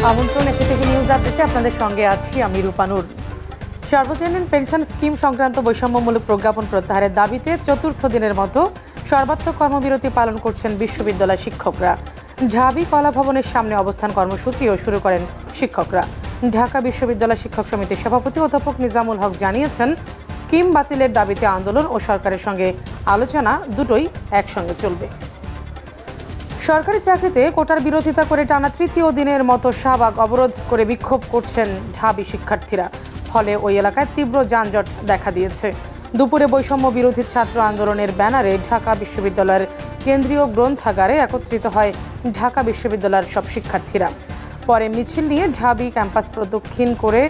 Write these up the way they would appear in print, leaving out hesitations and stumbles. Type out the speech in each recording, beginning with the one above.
আমন্ত্রণ এসিটিভি নিউজ আপডেটে আপনাদের সঙ্গে আছি আমি রূপানুর। সর্বজনীন পেনশন স্কিম সংক্রান্ত বৈষম্যমূলক প্রজ্ঞাপন প্রত্যাহারের দাবিতে চতুর্থ দিনের মতো সর্বাত্মক কর্মবিরতি পালন করছেন বিশ্ববিদ্যালয় শিক্ষকরা। ঢাবি কলা ভবনের সামনে অবস্থান কর্মসূচিও শুরু করেন শিক্ষকরা। ঢাকা বিশ্ববিদ্যালয় শিক্ষক সমিতির সভাপতি অধ্যাপক নিজামুল হক জানিয়েছেন, স্কিম বাতিলের দাবিতে আন্দোলন ও সরকারের সঙ্গে আলোচনা দুটোই একসঙ্গে চলবে। সরকারি চাকরিতে কোটার বিরোধিতা করে টানা তৃতীয় দিনের মতো শাহবাগ অবরোধ করে বিক্ষোভ করছেন ঢাবি শিক্ষার্থীরা। ফলে ওই এলাকায় তীব্র যানজট দেখা দিয়েছে। দুপুরে বৈষম্য বিরোধী ছাত্র আন্দোলনের ব্যানারে ঢাকা বিশ্ববিদ্যালয়ের কেন্দ্রীয় গ্রন্থাগারে একত্রিত হয় ঢাকা বিশ্ববিদ্যালয়ের সব শিক্ষার্থীরা। পরে মিছিল নিয়ে ঢাবি ক্যাম্পাস প্রদক্ষিণ করে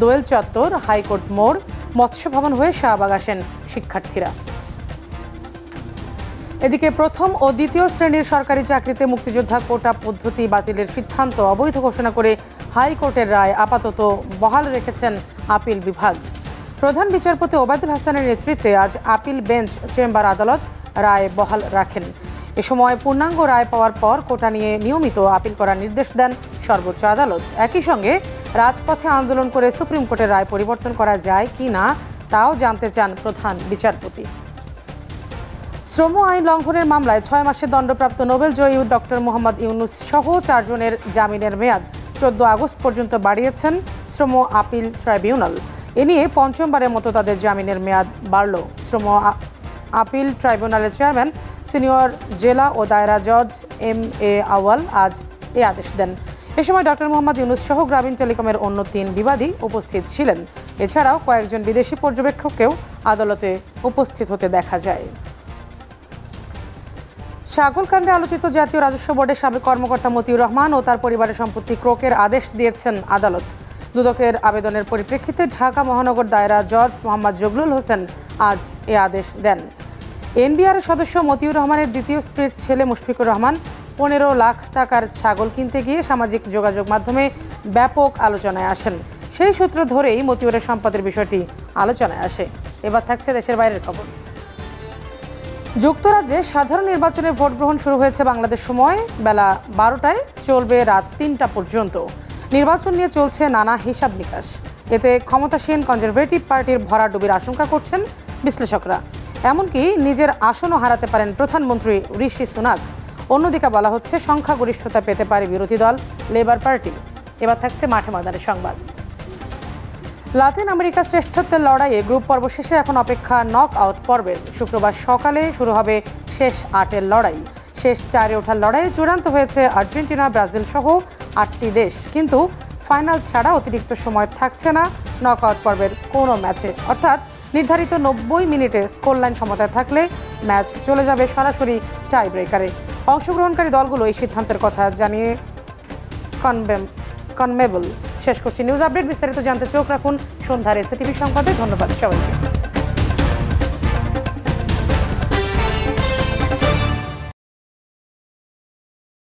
দোয়েল চত্বর, হাইকোর্ট মোড়, মৎস্য ভবন হয়ে শাহবাগ আসেন শিক্ষার্থীরা। এদিকে প্রথম ও দ্বিতীয় শ্রেণীর সরকারি চাকরিতে মুক্তিযোদ্ধা কোটা পদ্ধতি বাতিলের সিদ্ধান্ত অবৈধ ঘোষণা করে হাইকোর্টের রায় আপাতত বহাল রেখেছেন আপিল বিভাগ। প্রধান বিচারপতি ওবায়দুল হাসানের নেতৃত্বে আজ আপিল বেঞ্চ চেম্বার আদালত রায় বহাল রাখেন। এ সময় পূর্ণাঙ্গ রায় পাওয়ার পর কোটা নিয়ে নিয়মিত আপিল করার নির্দেশ দেন সর্বোচ্চ আদালত। একই সঙ্গে রাজপথে আন্দোলন করে সুপ্রিম কোর্টের রায় পরিবর্তন করা যায় কি না তাও জানতে চান প্রধান বিচারপতি। শ্রম আইন লঙ্ঘনের মামলায় 6 মাসের দণ্ডপ্রাপ্ত নোবেলজয়ী ডক্টর মোহাম্মদ ইউনুস সহ 4 জনের জামিনের মেয়াদ 14 আগস্ট পর্যন্ত বাড়িয়েছেন শ্রম আপিল ট্রাইব্যুনাল। এ নিয়ে পঞ্চমবারের মতো তাদের জামিনের মেয়াদ বাড়ল। শ্রম আপিল ট্রাইব্যুনালের চেয়ারম্যান সিনিয়র জেলা ও দায়রা জজ MA আওয়াল আজ এ আদেশ দেন। এ সময় ডক্টর মোহাম্মদ ইউনুস সহ গ্রামীণ টেলিকমের অন্য 3 বিবাদী উপস্থিত ছিলেন। এছাড়াও কয়েকজন বিদেশি পর্যবেক্ষককেও আদালতে উপস্থিত হতে দেখা যায়। ছাগলকাণ্ডে আলোচিত জাতীয় রাজস্ব বোর্ডের সাবেক কর্মকর্তা মতিউর রহমান ও তার পরিবারের সম্পত্তি ক্রোকের আদেশ দিয়েছেন আদালত। দুদকের আবেদনের পরিপ্রেক্ষিতে ঢাকা মহানগর দায়রা জজ মোহাম্মদ জগলুল হোসেন আজ এ আদেশ দেন। NBR সদস্য মতিউর রহমানের দ্বিতীয় স্ত্রীর ছেলে মুশফিকুর রহমান 15 লাখ টাকার ছাগল কিনতে গিয়ে সামাজিক যোগাযোগ মাধ্যমে ব্যাপক আলোচনায় আসেন। সেই সূত্র ধরেই মতিউরের সম্পদের বিষয়টি আলোচনায় আসে। এবার থাকছে দেশের বাইরের খবর। যুক্তরাজ্যে সাধারণ নির্বাচনে ভোট গ্রহণ শুরু হয়েছে বাংলাদেশ সময় বেলা 12টায়, চলবে রাত 3টা পর্যন্ত। নির্বাচন নিয়ে চলছে নানা হিসাব নিকাশ। এতে ক্ষমতাসীন কনজারভেটিভ পার্টির ভরাডুবির আশঙ্কা করছেন বিশ্লেষকরা। এমনকি নিজের আসনও হারাতে পারেন প্রধানমন্ত্রী ঋষি সুনাক। অন্যদিকে বলা হচ্ছে সংখ্যাগরিষ্ঠতা পেতে পারে বিরোধী দল লেবার পার্টি। এবার থাকছে মাঠে ময়দানের সংবাদ। লাতিন আমেরিকা শ্রেষ্ঠত্বের লড়াইয়ে গ্রুপ পর্ব শেষে এখন অপেক্ষা নক আউট পর্বের। শুক্রবার সকালে শুরু হবে শেষ 8-এর লড়াই। শেষ 4-এ ওঠার লড়াইয়ে চূড়ান্ত হয়েছে আর্জেন্টিনা, ব্রাজিল সহ 8টি দেশ। কিন্তু ফাইনাল ছাড়া অতিরিক্ত সময় থাকছে না নক আউট পর্বের কোনো ম্যাচে। অর্থাৎ নির্ধারিত 90 মিনিটে স্কোরলাইন সমতায় থাকলে ম্যাচ চলে যাবে সরাসরি টাই ব্রেকারে। অংশগ্রহণকারী দলগুলো এই সিদ্ধান্তের কথা জানিয়ে কনমেবল। শেষ করছি নিউজ আপডেট। বিস্তারিত জানতে চোখ রাখুন সন্ধ্যার এসিটিভি সংবাদে। ধন্যবাদ সবাইকে।